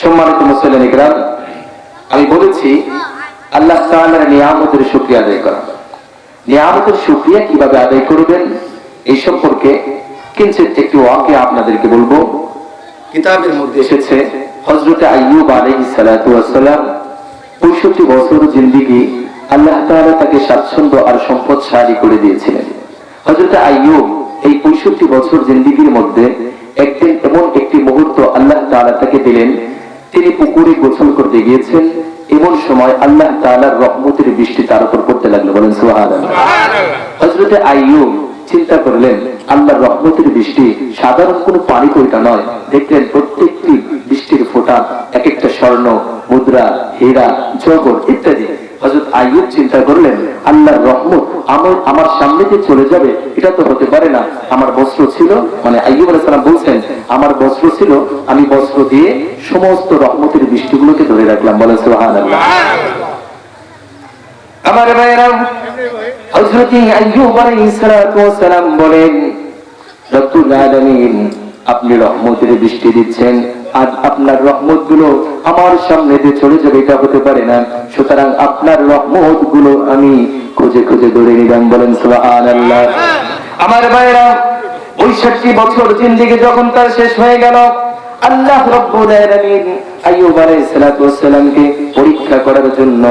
সম্মানিত মুসলিম ইকরাম, আমি বলেছি আল্লাহ তাআলার নিয়ামতের শুকরিয়া আদায় করা। নিয়ামতের শুকরিয়া কিভাবে আদায় করবেন এই সম্পর্কে কিঞ্চিত একটু ওয়াকিয়া আপনাদেরকে বলবো। কিতাবের মধ্যে এসেছে হযরত আইয়ুব আলাইহিস সালাতু ওয়াস সালাম 65 বছর জিন্দেগি আল্লাহ তাআলা তাকে স্বাচ্ছন্দ্য আর সম্পদশালী করে দিয়েছিলেন। হযরত আইয়ুব এই 65 বছর জিন্দেগির মধ্যে একদিন এমন একটি মুহূর্ত আল্লাহ তাআলা তাকে দিলেন, তিনি পুকুরে গোসল করতে গিয়েছেন। এমন সময় আল্লাহ তাআলার রহমতের বৃষ্টি তার উপর পড়তে লাগলো। বলেন সুবহানাল্লাহ। হযরত আইয়ুব চিন্তা করলেন আল্লাহর রহমতের বৃষ্টি সাধারণ কোনো পানি কইটা নয়। দেখলেন প্রত্যেকটি বৃষ্টির ফোঁটা এক একটা স্বর্ণ, মুদ্রা, হীরা, জগৎ ইত্যাদি। হযরত আইয়ুব চিন্তা করলেন আল্লাহর রহমত আমার সামনে দিয়ে চলে যাবে, এটা তো হতে পারে না। আমার বস্ত্র ছিল, মানে আইয়ুব আলাইহিস সালাম বলছেন আমার বস্ত্র ছিল, আমি বস্ত্র দিয়ে সমস্ত রহমতের বৃষ্টিগুলোকে ধরে রাখলাম। বলেন সুবহানাল্লাহ। আমার ভাইরা, হযরত আইয়ুব আলাইহিস সালাম বলেন রব্বুল আলামিন আপনি রহমতের বৃষ্টি দিচ্ছেন, আর আপনার রহমত গুলো আমার সামনে দিয়ে চলে যাবে এটা হতে পারে না, সুতরাং আপনার রহমত গুলো আমি খুঁজে খুঁজে ধরে নিলাম। বলেন সুবহানাল্লাহ। আমার ভাইরা, 65 বছর জিন্দেগি যখন তার শেষ হয়ে গেল, আল্লাহ রাব্বুল আলামিন আইয়ুব আলাইহিস সালামকে পরীক্ষা করার জন্য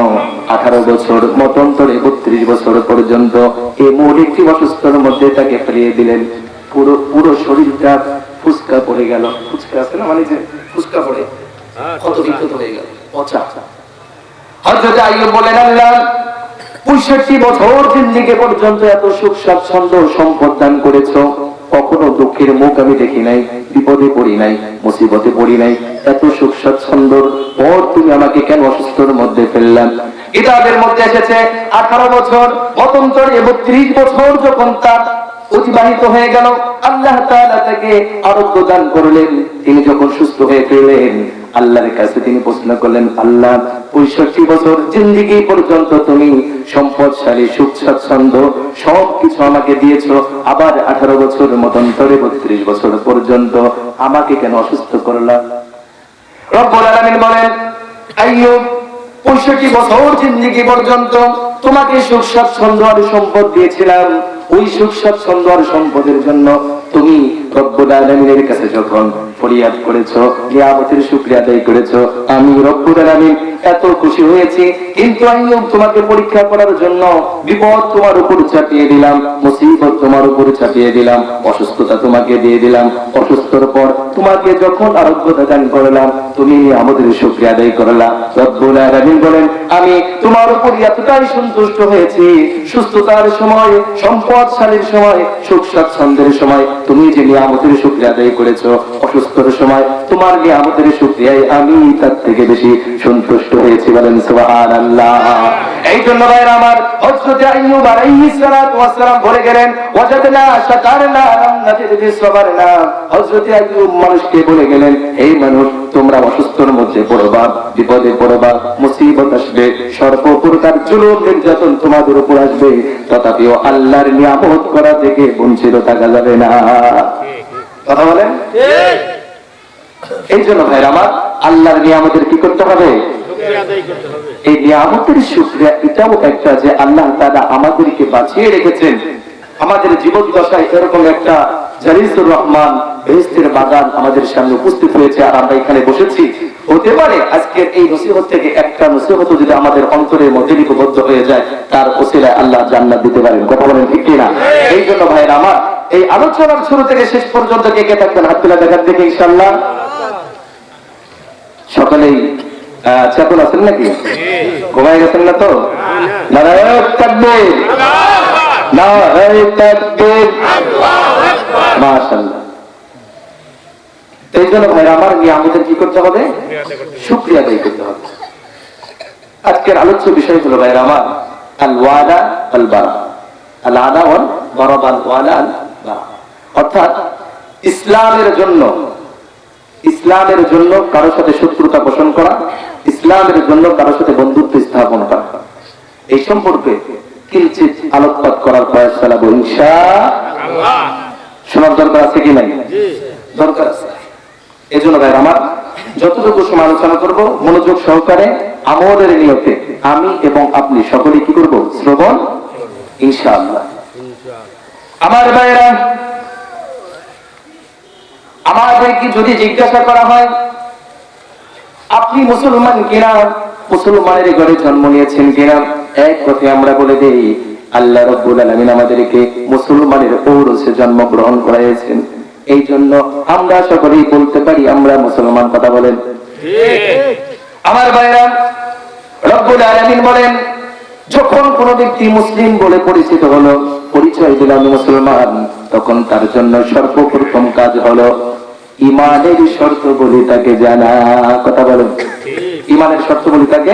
18 বছর মতান্তরে 32 বছর পর্যন্ত এই মৌলিক অসুস্থতার মধ্যে তাকে ফেলিয়ে দিলেন। পুরো শরীরটা ফুসকা পড়ে গেল। ফুসকা আছে না, মানে যে ফুসকা পড়ে কত বিক্ষত হয়ে গেল, পচা। হযরত আইয়ুব বলেন আল্লাহ 65 বছর জিন্দেগি পর্যন্ত এত সুখ স্বাচ্ছন্দ্য সম্পদ দান করেছো, কখনো দুঃখের মুখ আমি দেখি নাই, বিপদে পড়ি নাই, মুসিবতে পড়ি নাই, এত সুখ স্বাচ্ছন্দ্যর পর তুমি আমাকে কেন অসুস্থর মধ্যে ফেললাম? কিতাবের মধ্যে এসেছে 18 বছর মতান্তরে 32 বছর যখন তার অতিবাহিত হয়ে গেল, আল্লাহ তাআলা তাকে আরোগ্য দান করলেন। তিনি যখন সুস্থ হয়ে ফিরলেন, আল্লাহর কাছে তিনি প্রশ্ন করলেন আল্লাহ 65 বছর জিন্দেগি পর্যন্ত তুমি সম্পদশালী, সুখ স্বাচ্ছন্দ্য সবকিছু আমাকে দিয়েছো, আবার 18 বছর মতান্তরে 32 বছর পর্যন্ত আমাকে কেন অসুস্থ করলা? রব্বুল আলামিন বলেন আইয়ুব 65 বছর জিন্দেগি পর্যন্ত তোমাকে সুখ স্বাচ্ছন্দ্য আর সম্পদ দিয়েছিলাম, ওই সুখ স্বাচ্ছন্দ্য আর সম্পদের জন্য তুমি রব্বুল আলামিনের কাছে যখন ফরিয়াদ করেছো, নিয়ামতের শুকরিয়া আদায় করেছো, আমি রব্বুল আলামিন এত খুশি হয়েছি। কিন্তু আইয়ুব তোমাকে পরীক্ষা করার জন্য বিপদ তোমার উপর চাপিয়ে দিলাম, মুসিবত তোমার উপর চাপিয়ে দিলাম, অসুস্থতা তোমাকে দিয়ে দিলাম। অসুস্থতার পর তোমাকে যখন আরোগ্যতা দান করলাম, তুমি আমাদের শুকরিয়া আদায় করলা। রব্বুল আলামিন বলেন আমি তোমার উপর এতটাই সন্তুষ্ট হয়েছি, সুস্থতার সময়, সম্পদশালীর সময়, সুখ স্বাচ্ছন্দ্যের সময় তুমি যে নিয়ামতের শুকরিয়া আদায় করেছো, অসুস্থতার সময় তোমার নিয়ামতের শুকরিয়ায় আমি তার থেকে বেশি সন্তুষ্ট হয়েছি। বলেন সুবহানাল্লাহ। এই জন্য ভাইরা আমার, হযরত আইয়ুব আলাইহিস সালাম বলে গেলেন ওয়াজাদনা শাকারনা লাম নাজিদ সাবরনা। হযরত আইয়ুব মানুষকে বলে গেলেন এই মানুষ তোমরা অসুস্থর মধ্যে পড়বা, বিপদে পড়বা, মুসিবত আসবে, সর্বপ্রকার জুলুম নির্যাতন তোমাদের উপর আসবে, তথাপিও আল্লাহর নিয়ামত করা থেকে বঞ্চিত থাকা যাবে না। কথা বলেন ঠিক? এই জন্য ভাইরা আমার, আল্লাহর নিয়ামতের কি করতে হবে? এই নিয়ামতের শুকরিয়া এটাও একটা যে আল্লাহ তাআলা আমাদেরকে বাঁচিয়ে রেখেছেন। আমাদের জীবন দশায় এরকম একটা জালিসুর রহমান বেহেশতের বাগান আমাদের সামনে উপস্থিত হয়েছে, আর আমরা এখানে বসেছি। হতে পারে আজকের এই নসিহত থেকে একটা নসিহত যদি আমাদের অন্তরের মধ্যে লিপিবদ্ধ হয়ে যায়, তার ওসিলায় আল্লাহ জান্নাত দিতে পারেন। কথা বলেন ঠিক কিনা? এই জন্য ভাইরা আমার, এই আলোচনার শুরু থেকে শেষ পর্যন্ত কে কে থাকবেন হাত তুলে দেখার দেখে ইনশাআল্লাহ। সকলেই চেতন আছেন নাকি? ঘুমাই গেছেন না তো? নারায়ে তাকবীর, নারায়ে তাকবীর, মাশাআল্লাহ। এই জন্য ভাইরা আমার, আমাদের কি করতে হবে? শুকরিয়া আদায় করতে হবে। আজকের আলোচ্য বিষয় হলো ভাইরা আমার আল ওয়াদা আল বারা। আল আদা ওয়াল বারা, আল ওয়াদা আল বারা, অর্থাৎ ইসলামের জন্য কারোর সাথে শত্রুতা পোষণ করা, ইসলামের জন্য কারোর সাথে বন্ধুত্ব স্থাপন করা, এই সম্পর্কে কিঞ্চিত আলোকপাত করার প্রয়াস চালাবো ইনশাআল্লাহ। শোনার দরকার আছে কি নাই? দরকার আছে। এই জন্য ভাই আমার, যতটুকু সময় আলোচনা করব মনোযোগ সহকারে আমলের নিয়তে আমি এবং আপনি সকলে কি করব? শ্রবণ ইনশাআল্লাহ। আমার ভাইরা, আমাদেরকে যদি জিজ্ঞাসা করা হয় আপনি মুসলমান কিনা, মুসলমানের ঘরে জন্ম নিয়েছেন কিনা, এক কথায় আমরা বলে দেই আল্লাহ রাব্বুল আলামিন আমাদেরকে মুসলমানের ঔরসে জন্মগ্রহণ করাইছেন। এই জন্য আমরা সকলেই বলতে পারি আমরা মুসলমান। কথা বলেন ঠিক? আমার ভাইরা, রব্বুল আলামিন বলেন যখন কোন ব্যক্তি মুসলিম বলে পরিচিত হলো, পরিচয় দিল আমি মুসলমান, তখন তার জন্য সর্বপ্রথম কাজ হলো ইমানের শর্ত বলি তাকে জানা। কথা বলেন ইমানের শর্ত বলি তাকে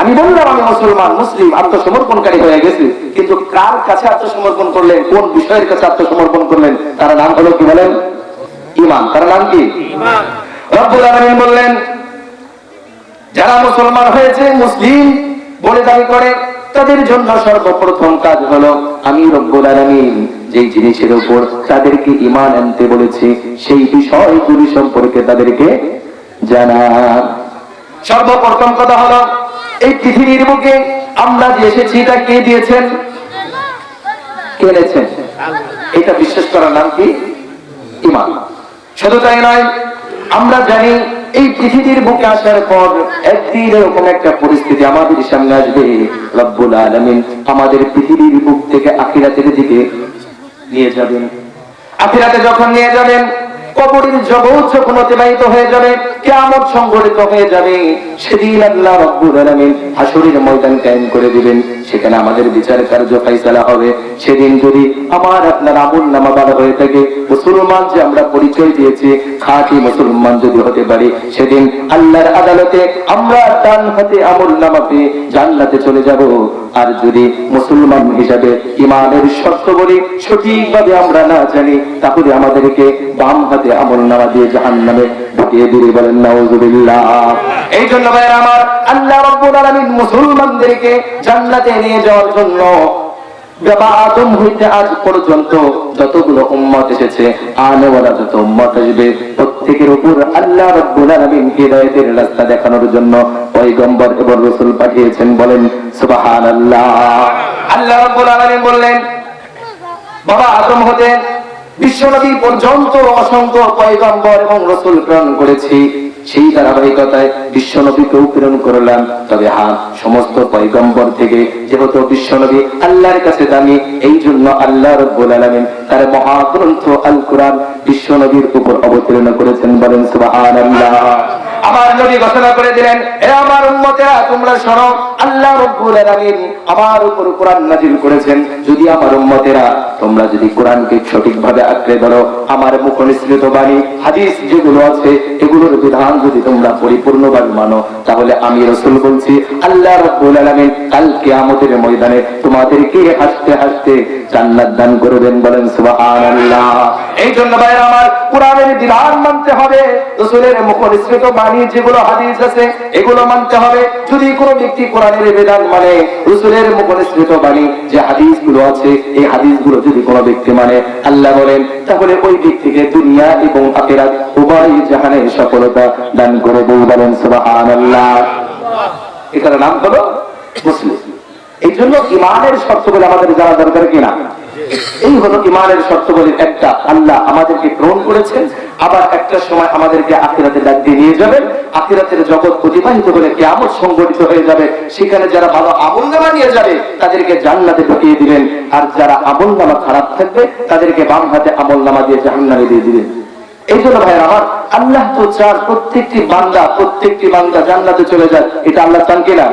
আমি বললাম আমি মুসলমান, মুসলিম, আত্মসমর্পণকারী হয়ে গেছি, কিন্তু কার কাছে আত্মসমর্পণ করলেন, কোন বিষয়ের কাছে আত্মসমর্পণ করলেন, তার নাম হলো কি বলেন? ঈমান। তার নাম কি? ঈমান। রব্বুল আলামিন বললেন যারা মুসলমান হয়েছে, মুসলিম বলে দাবি করে, তাদের জন্য সর্বপ্রথম কাজ হলো আমি রব্বুল আলামিন যেই জিনিসের উপর তাদেরকে ঈমান আনতে বলেছি সেই বিষয়গুলি সম্পর্কে তাদেরকে জানা। সর্বপ্রথম কথা হলো এই পৃথিবীর বুকে আমরা যে এসেছি এটা কে দিয়েছেন? কে এনেছেন? এটা বিশ্বাস করার নাম কি? ঈমান। শুধু তাই নয়, আমরা জানি এই পৃথিবীর বুকে আসার পর একদিন এরকম একটা পরিস্থিতি আমাদের সামনে আসবে, রব্বুল আলামিন আমাদের পৃথিবীর বুক থেকে আখিরাতের দিকে নিয়ে যাবেন। আখিরাতে যখন নিয়ে যাবেন, কবরের জগৎ যখন অতিবাহিত হয়ে যাবে, কিয়ামত সংঘটিত হয়ে যাবে, সেদিন আল্লাহ রাব্বুল আলামিন হাসরের ময়দান কায়েম করে দিবেন। সেখানে আমাদের বিচার কার্য ফায়সালা হবে। সেদিন যদি আমার আপনার আমলনামা ভালো হয়ে থাকে, মুসলমান যে আমরা পরিচয় দিয়েছি খাঁটি মুসলমান যদি হতে পারি, সেদিন আল্লাহর আদালতে আমরা ডান হাতে আমলনামা পেয়ে জান্নাতে চলে যাব। আর যদি মুসলমান হিসাবে ঈমানের শর্ত বলি সঠিকভাবে আমরা না জানি, তাহলে আমাদেরকে বাম হাতে আমলনামা দিয়ে জাহান্নামে ঢুকিয়ে দিবে। বলেন নাউযুবিল্লাহ। এই জন্য ভাইরা আমার, আল্লাহ রাব্বুল আলামিন মুসলমানদেরকে জান্নাতে নিয়ে যাওয়ার জন্য আদম হইতে আজ পর্যন্ত যতগুলো উম্মত এসেছে, আনেওয়ালা যত উম্মত আসবে, প্রত্যেকের উপর আল্লাহ রাব্বুল আলামিন হিদায়াতের রাস্তা দেখানোর জন্য পয়গম্বর এবং রাসূল পাঠিয়েছেন। বলেন সুবহানাল্লাহ। আল্লাহ রাব্বুল আলামিন বললেন বাবা আদম হতে বিশ্বনবী পর্যন্ত অসংখ্য পয়গম্বর এবং রাসূল প্রেরণ করেছি। সেই ধারাবাহিকতায় বিশ্বনবীকেও প্রেরণ করলাম। তবে হ্যাঁ, সমস্ত পয়গম্বর থেকে যেহেতু বিশ্বনবী আল্লাহর কাছে দামি, এই জন্য আল্লাহ রাব্বুল আলামিন তার মহাগ্রন্থ আল কোরআন বিশ্বনবীর উপর অবতীর্ণ করেছেন। বলেন সুবহানাল্লাহ। আমার নবী ঘোষণা করে দিলেন, হে আমার উম্মতেরা তোমরা শোনো, আল্লাহ রাব্বুল আলামিন আমার উপর কোরআন নাযিল করেছেন। যদি আমার উম্মতেরা তোমরা যদি কোরআনকে সঠিকভাবে আঁকড়ে ধরো, আমার মুখ নিঃসৃত বাণী হাদিস যেগুলো আছে এগুলোর বিধান যদি তোমরা পরিপূর্ণভাবে মানো, তাহলে আমি রাসূল বলছি আল্লাহ রাব্বুল আলামিন কাল কিয়ামতের ময়দানে তোমাদেরকে হাসতে হাসতে জান্নাত দান করবেন। বলেন সুবহানাল্লাহ। এই জন্য ভাইরা আমার, কোরআনের বিধান মানতে হবে, রাসূলের মুখ নিঃসৃত বাণী যেগুলো হাদিস আছে এগুলো মানতে হবে। যদি কোনো ব্যক্তি কোরআনের বিধান মানে, রাসূলের মুখ নিঃসৃত বাণী যে হাদিসগুলো আছে এই হাদিসগুলো যদি কোনো ব্যক্তি মানে, আল্লাহ বলেন তাহলে ওই ব্যক্তিকে দুনিয়া এবং আখিরাত উভয় জাহানের সফলতা দান করে। বলেন সুবহানাল্লাহ। এটার নাম হলো মুসলিম। এই জন্য ঈমানের শর্ত বলে আমাদের জানা দরকার কিনা? এই হলো ঈমানের শর্ত বলে একটা, আল্লাহ আমাদেরকে প্রেরণ করেছেন, আবার একটা সময় আমাদেরকে আখিরাতে ডাক দিয়ে নিয়ে যাবেন। আখিরাতের জগৎ অতিবাহিত হলে কিয়ামত সংঘটিত হয়ে যাবে। সেখানে যারা ভালো আমলনামা নিয়ে যাবে তাদেরকে জান্নাতে ঢুকিয়ে দিবেন, আর যারা আমলনামা খারাপ থাকবে তাদেরকে বাম হাতে আমলনামা দিয়ে জাহান্নামে দিয়ে দিবেন। এই জন্য ভাইরা আমার, আল্লাহ তো চান প্রত্যেকটি বান্দা জান্নাতে চলে যায়। এটা আল্লাহ চান কিনা?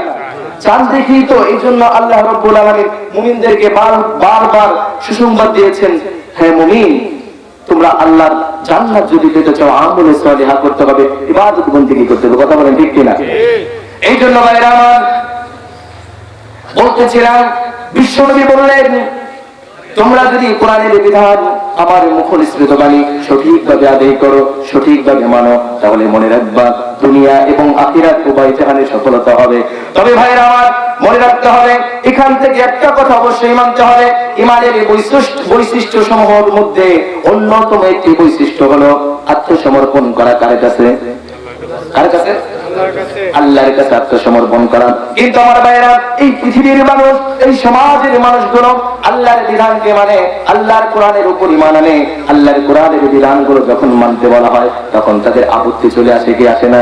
চান দেখেই তো এই জন্য আল্লাহ রাব্বুল আলামিন মুমিনদেরকে বারবার সুসংবাদ দিয়েছেন, হে মুমিন তোমরা আল্লাহর জান্নাত যদি পেতে চাও আমলে সালিহা করতে হবে, ইবাদত বন্দেগী করতে হবে। কথা বলেন ঠিক কিনা? এই জন্য ভাইরা আমার বলতেছিলাম, বিশ্বনবী বললেন তোমরা যদি কোরআনের বিধান আমার মুখ নিঃসৃত বাণী সঠিকভাবে আদায় করো, সঠিকভাবে মানো, তাহলে মনে রাখবা দুনিয়া এবং আখিরাত উভয় জাহানে সফলতা হবে। তবে ভাইরা আমার মনে রাখতে হবে, এখান থেকে একটা কথা অবশ্যই মানতে হবে, ঈমানের বৈশিষ্ট্য সমূহের মধ্যে অন্যতম একটি বৈশিষ্ট্য হলো আত্মসমর্পণ করা কার কাছে? কার কাছে? আল্লাহর কাছে আত্মসমর্পণ করা। কিন্তু আমার ভাইয়েরা, এই পৃথিবীর মানুষ, এই সমাজের মানুষগুলো আল্লাহর বিধানকে মানে, আল্লাহর কোরআনের উপর ঈমান আনে। আল্লাহর কোরআনের বিধানগুলো যখন মানতে বলা হয় তখন তাদের আপত্তি চলে আসে কি আসে না?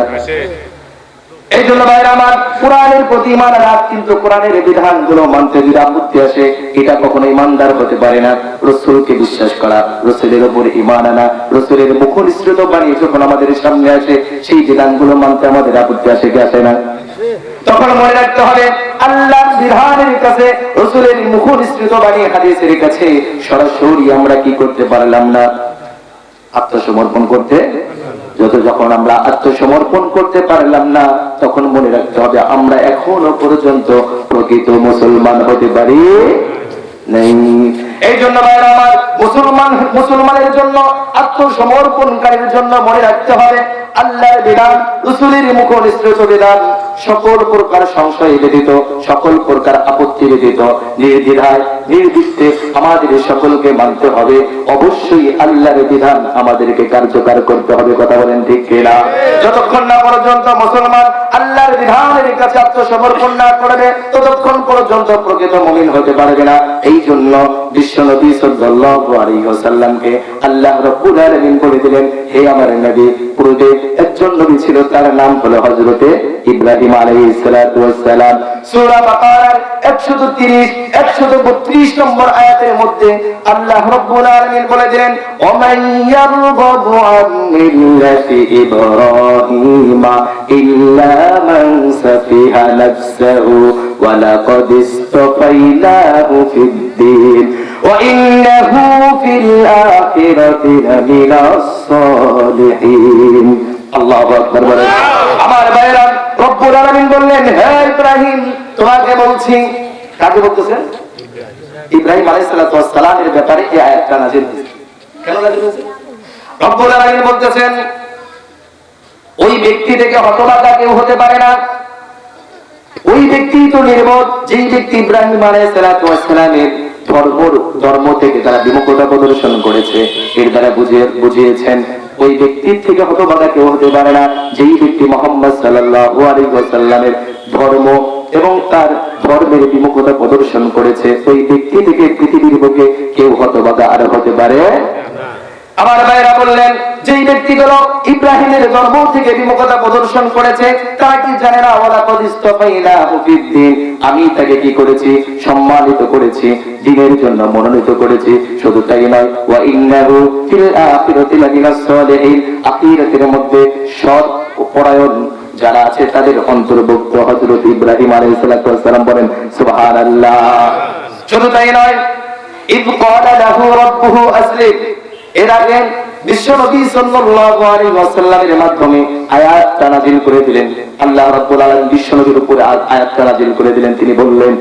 এই জন্য ভাইরা আমার, কোরআনের প্রতি ঈমান আনা, কিন্তু কোরআনের বিধানগুলো মানতে যদি আপত্তি আসে, এটা কখনো ঈমানদার হতে পারে না। রাসূলকে বিশ্বাস করা, রাসূলের উপর ঈমান আনা, রাসূলের মুখনিসৃত বাণী যখন আমাদের সামনে আসে, সেই বিধানগুলো মানতে আমাদের আপত্তি আসে কি আসে না? তখন মনে রাখতে হবে, আল্লাহর বিধানের কাছে, রাসূলের মুখনিসৃত বাণী হাদিসের কাছে সরাসরি আমরা কি করতে পারলাম না? আত্মসমর্পণ করতে। যখন আমরা আত্মসমর্পণ করতে পারলাম না, তখন মনে রাখতে হবে আমরা এখনো পর্যন্ত প্রকৃত মুসলমান হতে পারি নাই। এই জন্য ভাইরা আমার, মুসলমানের জন্য, আত্মসমর্পণকারীর জন্য মনে রাখতে হবে আল্লাহর বিধান, রাসূলের মুখনিসৃত বিধান সকল প্রকার সংশয় ব্যতীত, সকল প্রকার আপত্তি ব্যতীত, নির্দ্বিধায় নির্বিঘ্নে আমাদের সকলকে মানতে হবে। অবশ্যই আল্লাহর বিধান আমাদেরকে কার্যকর করতে হবে। কথা বলেন ঠিক কিনা? যতক্ষণ না পর্যন্ত মুসলমান আল্লাহর বিধানের কাছে আত্মসমর্পণ না করবে, ততক্ষণ পর্যন্ত প্রকৃত মুমিন হতে পারবে না। এই জন্য বিশ্বনবী সাল্লাল্লাহু আলাইহি ওয়াসাল্লামকে আল্লাহ রাব্বুল আলামিন বলে দিলেন, হে আমার নবী, পূর্বে একজন নবী ছিল, তার নাম হলো হযরতে ইব্রাহিম আলাইহিস সালাতু ওয়াস সালাম। সূরা বাকারার 130 132 নম্বর আয়াতের মধ্যে আল্লাহ রাব্বুল আলামিন বলে দিলেন, ওয়া মান ইয়ারগাবু আন মিল্লাতি ইব্রাহিম ইল্লা মান সাফিহা নাফসাহু ওয়া লাকাদ ইসতাফাইনাহু ফিদ-দীন ওয়া ইন্নাহু ফিল আখিরাতি লামিনাস সালিহিন। আল্লাহু আকবার বলেন। আমার ভাইরা, রব্বুল আলামিন বললেন, হে ইব্রাহিম, তোমাকে বলছি। কাকে বলতেছেন? ইব্রাহিম আলাইহিস সালাতু ওয়াস সালামের ব্যাপারে এই আয়াতটা নাযিল হয়েছে। কেন নাযিল হয়েছে? রব্বুল আলামিন বলতেছেন, ওই ব্যক্তি থেকে হতভাগা কেউ হতে পারে না। ওই ব্যক্তি তো নির্বোধ, যেই ব্যক্তি ইব্রাহিম আলাইহিস সালাতু ওয়াস সালামের ধর্ম থেকে তারা বিমুখতা প্রদর্শন করেছে, এর দ্বারা বুঝিয়েছেন ওই ব্যক্তির থেকে হতভাগা কেউ হতে পারে না। যেই ব্যক্তি মুহাম্মদ সাল্লাল্লাহু আলাইহি ওয়াসাল্লামের ধর্ম এবং তার ধর্মের বিমুখতা প্রদর্শন করেছে, ওই ব্যক্তি থেকে পৃথিবীর বুকে কেউ হতভাগা আর হতে পারে না। আমার ভাইরা বললেন, যেই ব্যক্তিগুলো ইব্রাহিমের ধর্ম থেকে বিমুখতা প্রদর্শন করেছে, তারা কি জানে না, ওয়ালা কাদ ইসতাফাইনাহু ফিদ-দীন, আমি তাকে কি করেছি? সম্মানিত করেছি, দ্বীনের জন্য মনোনীত করেছি। শুধু তাই নয়, ওয়া ইন্নাহু ফিল আখিরাতি লামিনাস সালিহিন, আখিরাতের মধ্যে সৎ পরায়ণ যারা আছে তাদের অন্তর্ভুক্ত হযরত ইব্রাহিম আলাইহিস সালাতু ওয়াস সালাম। বলেন সুবহানাল্লাহ। শুধু তাই নয়, ইয ক্বালা লাহু রাব্বুহু আসলিম, এর আগে বিশ্বনবী সাল্লাল্লাহু আলাইহি ওয়াসাল্লামের মাধ্যমে আয়াতটা নাযিল করে দিলেন। আল্লাহ রাব্বুল আলামিন বিশ্বনবীর উপরে আয়াতটা নাযিল করে দিলেন। তিনি বললেন,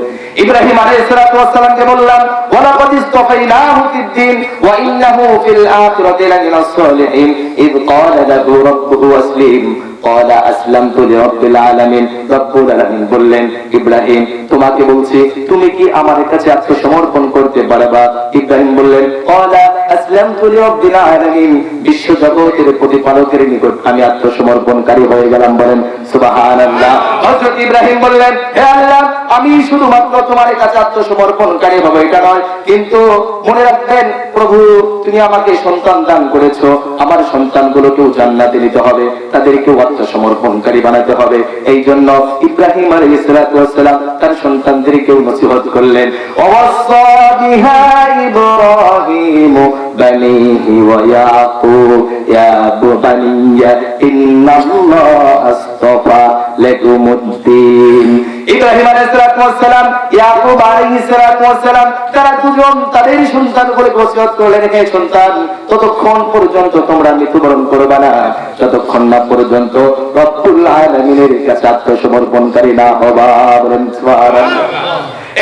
ইব্রাহিম আলাইহিস সালাতু ওয়াস সালামকে বললাম, ওয়া লাকাদ ইসতাফাইনাহু ফিদ-দীন ওয়া ইন্নাহু ফিল আখিরাতি লামিনাস সালিহিন ইয ক্বালা লাহু রাব্বুহু আসলিম ক্বালা আসলামতু লিরাব্বিল আলামিন। রব্বুল আলামিন বললেন, ইব্রাহিম, তোমাকে বলছি, তুমি কি আমার কাছে আত্মসমর্পণ করতে পারবা? ইব্রাহিম বললেন, ক্বালা আসলামতু লিরাব্বিল আলামিন, বিশ্ব জগতের প্রতিপালকের নিকট আমি আত্মসমর্পণকারী হয়ে গেলাম। বলেন সুবহানাল্লাহ। হযরত ইব্রাহিম বললেন, হে আল্লাহ, আমি শুধুমাত্র তোমার কাছে আত্মসমর্পণকারী হব এটা নয়, কিন্তু মনে রাখবেন প্রভু, তুমি আমাকে সন্তান দান করেছো, আমার সন্তানগুলোকেও জান্নাতে নিতে হবে, তাদেরকেও আত্মসমর্পণকারী বানাতে হবে। এই জন্য ইব্রাহিম আলাইহিস সালাতু ওয়াস সালাম তার সন্তানদেরকেও নসিহত করলেন, ওয়াসা বিহা ইব্রাহিম বানিহি ওয়া ইয়াকুব ইয়া বুনিয়া ইন্নাল্লাহা আস্তাফা লাকুমুদ্দিন। ইব্রাহিম আলাইহিস সালাতু ওয়াস সালাম, ইয়াকুব আলাইহিস সালাতু ওয়াস সালাম, তারা দুজন তাদের সন্তানগুলোকে ওসিয়ত করলেন, হে সন্তান, ততক্ষণ পর্যন্ত তোমরা মৃত্যুবরণ করবে না যতক্ষণ না পর্যন্ত রব্বুল আলামিনের কাছে আত্মসমর্পণকারী না হবা। বলেন সুবহানাল্লাহ।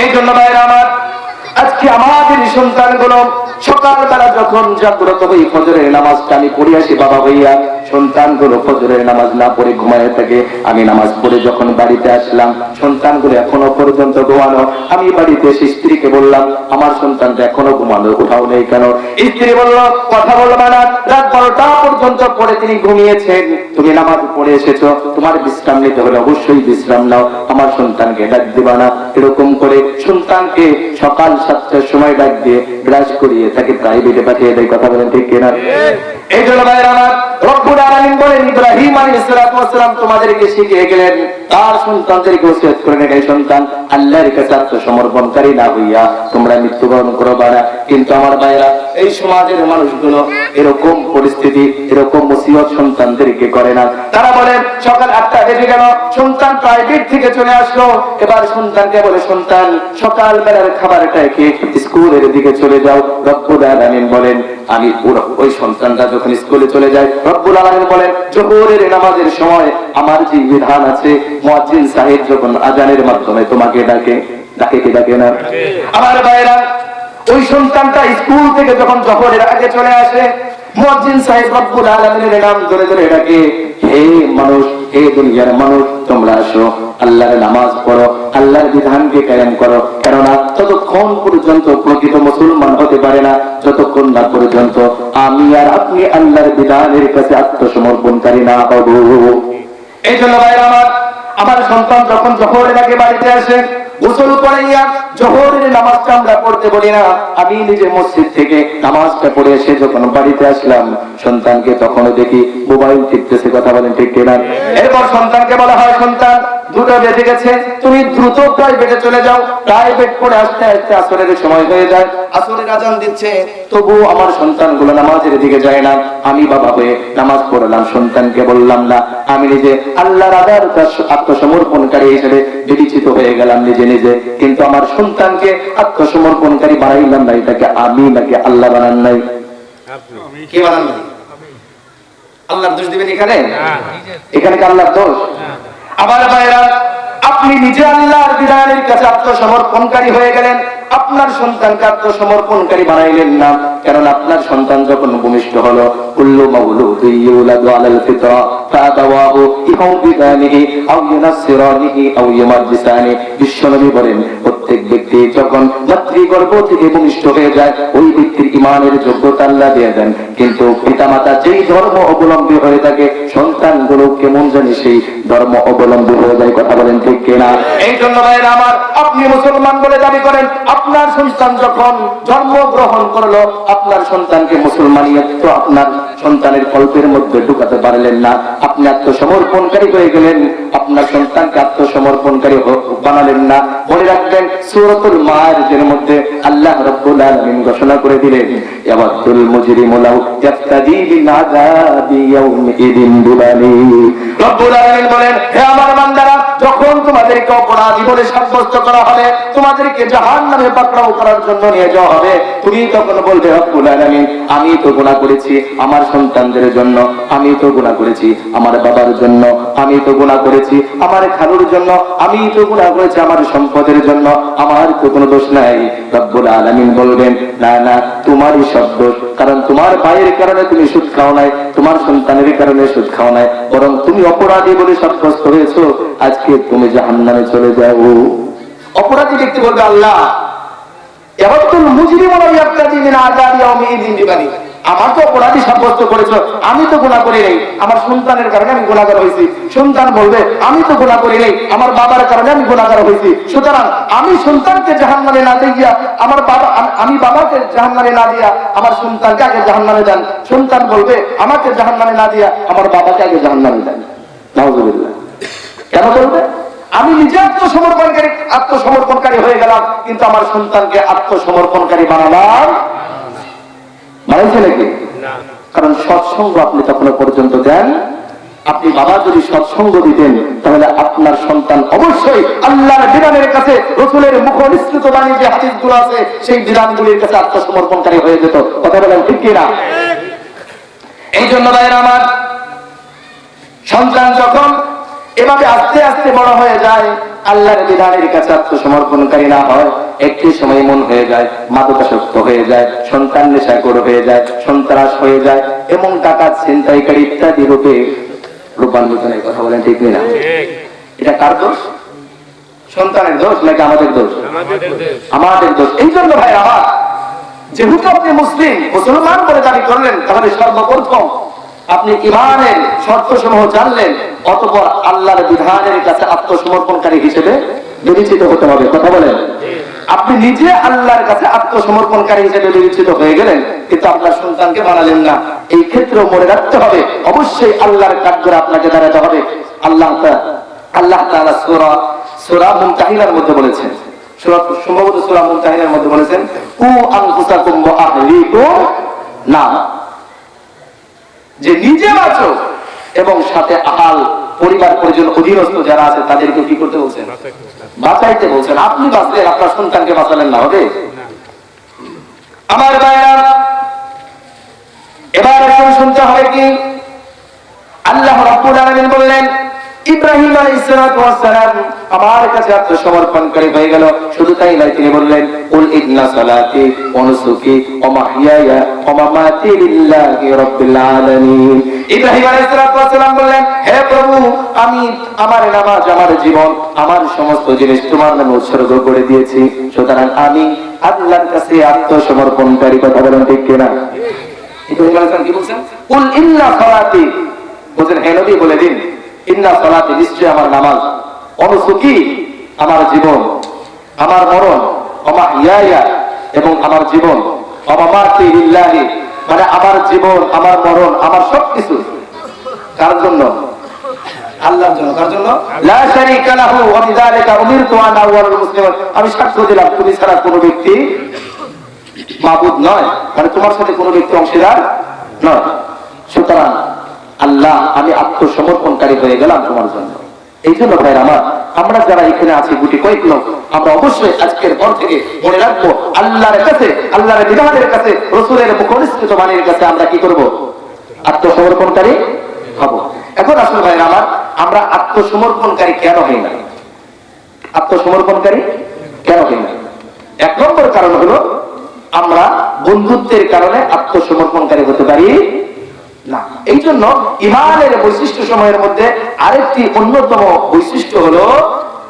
এই জন্য ভাইরা আমার, আজকে আমাদের সন্তানগুলো সকালবেলা যখন জাগ্রত হই, ফজরের নামাজটা আমি পড়ে আসি বাবা ভাইয়া, সন্তানগুলো ফজরের নামাজ না পড়ে ঘুমায় থাকে। আমি নামাজ পড়ে যখন বাড়িতে আসলাম, সন্তানগুলো এখনো পর্যন্ত ঘুমানো। আমি বাড়িতে এসে স্ত্রীকে বললাম, আমার সন্তানটা এখনো ঘুমানো, উঠাও নেই কেন? স্ত্রী বলল, কথা বলবা না, রাত 12টা পর্যন্ত পড়ে তিনি ঘুমিয়েছেন, তুমি নামাজ পড়ে এসেছো, তোমার বিশ্রাম নিতে হলে অবশ্যই বিশ্রাম নাও, আমার সন্তানকে ডাক দিবা না। এরকম করে সন্তানকে সকাল 7টার সময় ডাক দিয়ে ব্রাশ করিয়ে তাকে প্রাইভেটে পাঠিয়ে দেয়। কথা বলেন ঠিক কিনা? এই জন্য ভাইরা আমার, রব্বুল আলামিন বলেন, ইব্রাহিম আলাইহিস সালাম তোমাদেরকে শিখিয়ে গেলেন, তার সন্তানদেরকে ওসিয়ত করে গেলেন, সন্তান আল্লাহর কাছে আত্মসমর্পণকারী না হইয়া তোমরা মৃত্যুবরণ করবা না। কিন্তু আমার ভাইরা, এই সমাজের মানুষগুলো এরকম পরিস্থিতি, এরকম ওসিয়ত সন্তানদেরকে করে না। তারা বলেন, সকাল 8টা বেজে গেল, সন্তান প্রাইভেট থেকে চলে আসলো, এবার সন্তানকে বলে, সন্তান সকাল বেলার খাবারটা খেয়ে স্কুলের দিকে চলে যাও। রব্বুল আলামিন বলেন, আমি ওই সন্তানটা যখন স্কুলে চলে যায়, রব্বুল আলামিন বলেন, জোহরের নামাজের সময় আমার যে বিধান আছে, মুয়াজ্জিন সাহেব যখন আজানের মাধ্যমে তোমাকে ডাকে, ডাকে কি ডাকে না? আমার ভাইরা, ওই সন্তানটা স্কুল থেকে যখন জোহরের আগে চলে আসে, মুয়াজ্জিন সাহেব রব্বুল আলামিনের নাম ধরে ধরে ডাকে, হে মানুষ, হে দুনিয়ার মানুষ, তোমরা আসো, আল্লাহর নামাজ পড়ো, আল্লাহর বিধানকে কায়েম করো। কেননা ততক্ষণ পর্যন্ত প্রকৃত মুসলমান হতে পারে না যতক্ষণ না পর্যন্ত আমি আর আপনি আল্লাহর বিধানের কাছে আত্মসমর্পণকারী না হব। এই জন্য ভাইরা আমার সন্তান যখন জোহরের আগে বাড়িতে আসে, গোসল করাইয়া জোহরের নামাজটা আমরা পড়তে বলি না, আমি নিজে মসজিদ থেকে নামাজটা পড়ে এসে যখন বাড়িতে আসলাম, সন্তানকে তখনও দেখি মোবাইল টিপতেছে। কথা বলেন ঠিক কিনা? এরপর সন্তানকে বলা হয়, সন্তান 2টা বেজে গেছে, তুমি দ্রুত প্রাইভেটে চলে যাও। প্রাইভেট পড়ে আসতে আসতে আসরের সময় হয়ে যায়, আসরের আজান দিচ্ছে, তবু আমার সন্তানগুলো নামাজের দিকে যায় না। আমি বাবা হয়ে নামাজ পড়লাম, সন্তানকে বললাম না, আমি নিজে আল্লাহর আদার আত্মসমর্পণকারী হিসেবে বিবেচিত হয়ে গেলাম নিজে নিজে। কিন্তু আমার সন্তানকে আত্মসমর্পণকারী বানাইলাম না, এটাকে আমি নাকি আল্লাহ বানান নাই? কে বানান নাই? আল্লাহর দোষ দিবেন এখানে? এখানে কি আল্লাহর দোষ? আবার ভাইরা, আপনি নিজে আল্লাহর বিধানের কাছে আত্মসমর্পণকারী হয়ে গেলেন, আপনার সন্তানকে আত্মসমর্পণকারী বানাইলেন না। কারণ আপনার সন্তান যখন ভূমিষ্ঠ হলো, কুল্লু মাউলুদিন ইউলাদু আলাল ফিতরা ফাআবাওয়াহু ইউহাউবিদানিহি আও ইউনাসসিরানিহি আও ইউমাজ্জিসানি। বিশ্বনবী বলেন, প্রত্যেক ব্যক্তি যখন মাতৃগর্ভ থেকে ভূমিষ্ঠ হয়ে যায়, ওই ব্যক্তির ঈমানের যোগ্যতা আল্লাহ দিয়ে দেন। কিন্তু পিতামাতা যেই ধর্ম অবলম্বী হয়ে থাকে, সন্তানগুলো কেমন জানি সেই ধর্ম অবলম্বী হয়ে যায়। কথা বলেন ঠিক কিনা? এই জন্য ভাইরা আমার, আপনি মুসলমান বলে দাবি করেন, আপনার সন্তান যখন জন্মগ্রহণ করলো, আপনার সন্তানকে মুসলমানিয়ত তো আপনার সন্তানের কল্পের মধ্যে ঢুকাতে পারলেন না। আপনি আত্মসমর্পণকারী হয়ে গেলেন, আপনার সন্তানকে আত্মসমর্পণকারী বানালেন না। মনে রাখবেন, সূরাতুল মাআরিজের মধ্যে আল্লাহ রাব্বুল আলামিন ঘোষণা করে দিলেন, ইয়াওয়াদুল মুজরিমু লাউ ইয়াফতাদি মিন আযাবি ইয়াউমিদিন বিবানি। রব্বুল আলামিন বলেন, হে আমার বান্দারা, যখন তোমাদেরকে অপরাধী বলে সাব্যস্ত করা হবে, তোমাদেরকে জাহান্নামে পাকড়াও করার জন্য নিয়ে যাওয়া হবে, তুমি তখন বলবে, রব্বুল আলামিন, আমি তো গুনাহ করেছি আমার সন্তানদের জন্য, আমি তো গুনাহ করেছি আমার বাবার জন্য, আমি তো গুনাহ করেছি আমার খালুর জন্য, আমি তো গুনাহ করেছি আমার সম্পদের জন্য, আমার তো কোনো দোষ নাই। রব্বুল আলামিন বলবেন, না না, তোমারই সব দোষ, কারণ তোমার ভাইয়ের কারণে তুমি সুদ খাও নাই, তোমার সন্তানের কারণে সুদ খাও নাই, বরং তুমি অপরাধী বলে সাব্যস্ত হয়েছো, আজকে তুমি জাহান্নামে চলে যাও। অপরাধী ব্যক্তি বলবে, আল্লাহ, ইয়াওয়াদুল মুজরিমু লাউ ইয়াফতাদি মিন আযাবি ইয়াউমিদিন বিবানি। আমার তো অপরাধী সাব্যস্ত করেছো, আমি তো গুনাহ করি নাই, আমার সন্তানের কারণে আমি গুনাহগার হয়েছি। সন্তান বলবে, আমি তো গুনাহ করি নাই, আমার বাবার কারণে আমি গুনাহগার হয়েছি। সুতরাং আমি সন্তানকে জাহান্নামে না দিয়া, আমার বাবা, আমি বাবাকে জাহান্নামে না দিয়া আমার সন্তানকে আগে জাহান্নামে দেন। সন্তান বলবে, আমাকে জাহান্নামে না দিয়া আমার বাবাকে আগে জাহান্নামে দেন। নাউযুবিল্লাহ। কেন বলবে? আমি নিজে আত্মসমর্পণকারী হয়ে গেলাম, কিন্তু আমার সন্তানকে আত্মসমর্পণকারী বানালাম, বানাইছে নাকি? কারণ সৎসঙ্গ আপনি তখন পর্যন্ত দেন। আপনি বাবা যদি সৎসঙ্গ দিতেন, তাহলে আপনার সন্তান অবশ্যই আল্লাহর বিধানের কাছে, রাসূলের মুখনিসৃত বাণী যে হাদিসগুলো আছে, সেই বিধানগুলির কাছে আত্মসমর্পণকারী হয়ে যেত। কথা বলেন ঠিক কিনা? এই জন্য ভাইরা আমার, সন্তান যখন এভাবে আস্তে আস্তে বড় হয়ে যায়, আল্লাহর বিধানের কাছে আত্মসমর্পণকারী না হয়, একটি সময় মন হয়ে যায় মাদকাসক্ত হয়ে যায়, সন্তান নেশাখোর হয়ে যায়, সন্ত্রাস হয়ে যায় এবং ডাকাত ছিনতাইকারী ইত্যাদি রূপে রূপান্তরের কথা বলেন, ঠিক না? এটা কার দোষ? সন্তানের দোষ নাকি আমাদের দোষ? আমাদের দোষ। এই জন্য ভাই আমার, যেহেতু আপনি মুসলিম মুসলমান বলে দাবি করলেন, তাহলে সর্বপ্রথম আপনি ইমানের শর্তসমূহ জানলেন, অতঃপর আল্লাহর বিধানের কাছে আত্মসমর্পণকারী হিসেবে বিবেচিত হতে হবে। কথা বলেন। আপনি নিজে আল্লাহর কাছে আত্মসমর্পণকারী হিসেবে বিবেচিত হয়ে গেলেন, কিন্তু আপনার সন্তানকে বানালেন না। এই ক্ষেত্রে মনে রাখতে হবে, অবশ্যই আল্লাহর কাজ করে আপনাকে দাঁড়াতে হবে। আল্লাহ তাআলা সূরা মুমতাহিনার মধ্যে বলেছেন, সম্ভবত সূরা মুমতাহিনার মধ্যে বলেছেন, কু আনফুসাকুম ওয়া আহলিকুম নার, যে নিজে বাঁচো এবং সাথে আহাল পরিবার পরিজন অধীনস্থ যারা আছে তাদেরকে কি করতে বলছেন? বাঁচাইতে বলছেন। আপনি বাঁচলেন, আপনার সন্তানকে বাঁচালেন না, হবে? আমার ভাইরা, এবার এখন শুনতে হবে কি আল্লাহ রাব্বুল আলামিন বললেন, ইব্রাহিম আলাইহিস সালাতু ওয়াস সালাম আমার কাছে আত্মসমর্পণকারী হয়ে গেল। শুধু তাই নয়, তিনি বললেন, কুল ইন্না সালাতি ওয়া নুসুকি ওয়া মাহইয়ায়া ওয়া মামাতি লিল্লাহি রাব্বিল আলামিন। ইব্রাহিম আলাইহিস সালাতু ওয়াস সালাম বললেন, হে প্রভু, আমি আমার নামাজ, আমার জীবন, আমার সমস্ত জিনিস তোমার নামে উৎসর্গ করে দিয়েছি, সুতরাং আমি আল্লাহর কাছে আত্মসমর্পণকারী। কথা বলেন, ঠিক কিনা? ইব্রাহিম আলাইহিস সালাম কি বলছেন? কুল ইন্না সালাতি, বলেন হে নবী বলে দিন, ইন্না সালাতি, নিশ্চয় আমার নামাজ, অনুসুকি আমার জীবন, আমার মরণ, মাহইয়ায়া এবং আমার জীবন, মামাতি লিল্লাহি মানে আমার জীবন, আমার মরণ, আমার সবকিছু কার জন্য? আল্লাহর জন্য। কার জন্য? লা শারীকা লাহু ওয়া বিযালিকা উমিরতু আন আউয়ালুল মুসলিমিন। আমি সাক্ষ্য দিলাম তুমি ছাড়া কোনো ব্যক্তি মাবুদ নয়, মানে তোমার সাথে কোনো ব্যক্তি অংশীদার নয়। সুতরাং আল্লাহ, আমি আত্মসমর্পণকারী হয়ে গেলাম তোমার জন্য। এই জন্য ভাই আমার, আমরা যারা এখানে আছি গুটি কয়েক লোক, আমরা অবশ্যই আজকের পর থেকে মনে রাখবো, আল্লাহর কাছে, আল্লাহর বিধানের কাছে, রাসূলের মুখনিসৃত বাণীর কাছে আমরা কি করব? আত্মসমর্পণকারী হব। এখন আসলে ভাই আমার, আমরা আত্মসমর্পণকারী কেন হই না? আত্মসমর্পণকারী কেন হই না? এক নম্বর কারণ হলো, আমরা বন্ধুত্বের কারণে আত্মসমর্পণকারী হতে পারি না। এই জন্য ইমানের বৈশিষ্ট্য সময়ের মধ্যে আরেকটি অন্যতম বৈশিষ্ট্য হলো,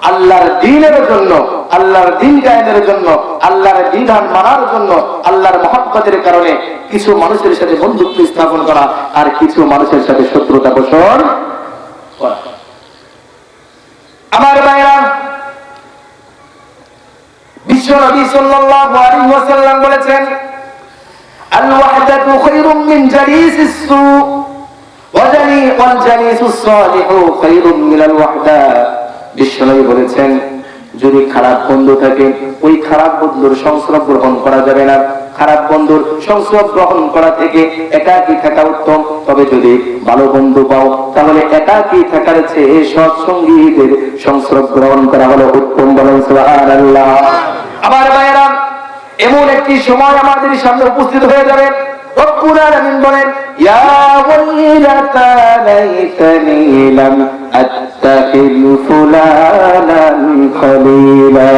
আল্লাহর দ্বীনের জন্য, আল্লাহর দ্বীন কায়েমের জন্য, আল্লাহর বিধান মানার জন্য, আল্লাহর মহব্বতের কারণে কিছু মানুষের সাথে বন্ধুত্ব স্থাপন করা আর কিছু মানুষের সাথে শত্রুতা পোষণ করা। আমার ভাইরা, বিশ্বনবী সাল্লাল্লাহু আলাইহি ওয়াসাল্লাম বলেছেন, আল-ওয়াহদাতু খায়রুম মিন জালিসিস সু ওয়াল জালিসুস সালিহু খায়রুম মিনাল ওয়াহদা। বিশ্বনবী বলেছেন, যদি খারাপ বন্ধু থাকে, ওই খারাপ বন্ধুর সংস্রব গ্রহণ করা যাবে না। খারাপ বন্ধুর সংস্রব গ্রহণ করা থেকে একাকী থাকা উত্তম। তবে যদি ভালো বন্ধু পাও, তাহলে একাকী থাকার চেয়ে সৎসঙ্গীদের সংস্রব গ্রহণ করা হলো উত্তম। বলেন সুবহানাল্লাহ। আমার ভাইরা, এমন একটি সময় আমাদের সামনে উপস্থিত হয়ে যাবে, রব্বুল আলামিন বলেন, ইয়া ওয়াইলাতা লাইতানি লাম আত্তাখিল ফুলানান খলিলা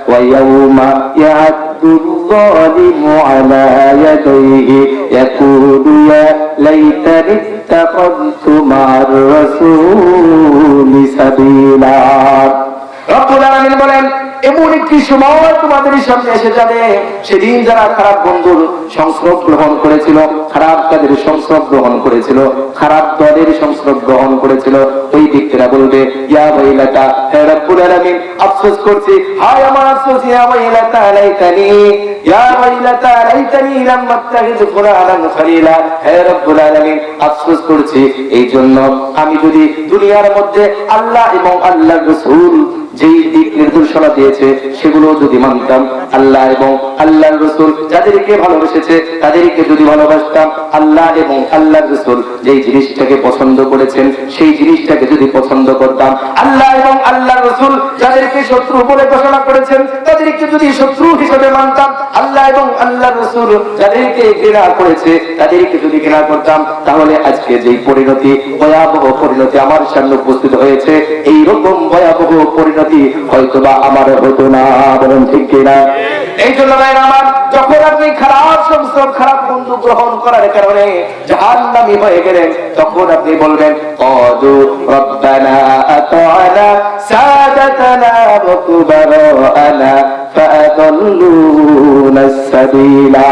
ওয়া ইয়াউমা ইয়া'দুল যালিমু আলা ইয়াদাইহি ইয়াকুলু ইয়া লাইতানি ইত্তাখাযতু মা'আর রাসূলি সাবিলা। রব্বুল আলামিন বলেন, এমন একটি সময় তোমাদের সামনে এসে যাবে, সেদিন যারা খারাপ বন্ধুর সংস্রব গ্রহণ করেছিল, খারাপ কাজের সংস্রব গ্রহণ করেছিল, খারাপ দলের সংস্রব গ্রহণ করেছিল, ওই ব্যক্তিরা বলবে, ইয়া ওয়াইলাতা, হে রব্বুল আলামিন, আফসোস করছি, হায় আমার আফসোস, ইয়া ওয়াইলাতা লাইতানি, ইয়া ওয়াইলাতা লাইতানি লাম আত্তাখিয ফুলানান খলিলা। হে রব্বুল আলামিন, আফসোস করছি এই জন্য, আমি যদি দুনিয়ার মধ্যে আল্লাহ এবং আল্লাহর রাসূল যেই দিক নির্দেশনা দিয়েছে সেগুলো যদি মানতাম, আল্লাহ এবং আল্লাহর রাসূল যাদেরকে ভালোবেসেছে তাদেরকে যদি ভালোবাসতাম, আল্লাহ এবং আল্লাহর রাসূল যেই জিনিসটাকে পছন্দ করেছেন সেই জিনিসটাকে যদি পছন্দ করতাম, আল্লাহ এবং আল্লাহর রাসূল যাদেরকে শত্রু বলে ঘোষণা করেছেন তাদেরকে যদি শত্রু হিসেবে মানতাম, আল্লাহ এবং আল্লাহর রাসূল যাদেরকে ঘৃণা করেছে তাদেরকে যদি ঘৃণা করতাম তাহলে আজকে যেই পরিণতি, ভয়াবহ পরিণতি আমার সামনে উপস্থিত হয়েছে, এই রকম ভয়াবহ পরিণতি হয়তোবা আমার হতো না। বলেন ঠিক কিনা? এই জন্য ভাইরা আমার, যখন আপনি খারাপ সংস্রব, খারাপ বন্ধু গ্রহণ করার কারণে জাহান্নামী হয়ে গেলেন, তখন আপনি বলবেন ক্বালু রাব্বানা আতা'না সাদাতানা ওয়া কুবারা'না ফাআদাল্লুনা আস-সাবিলা।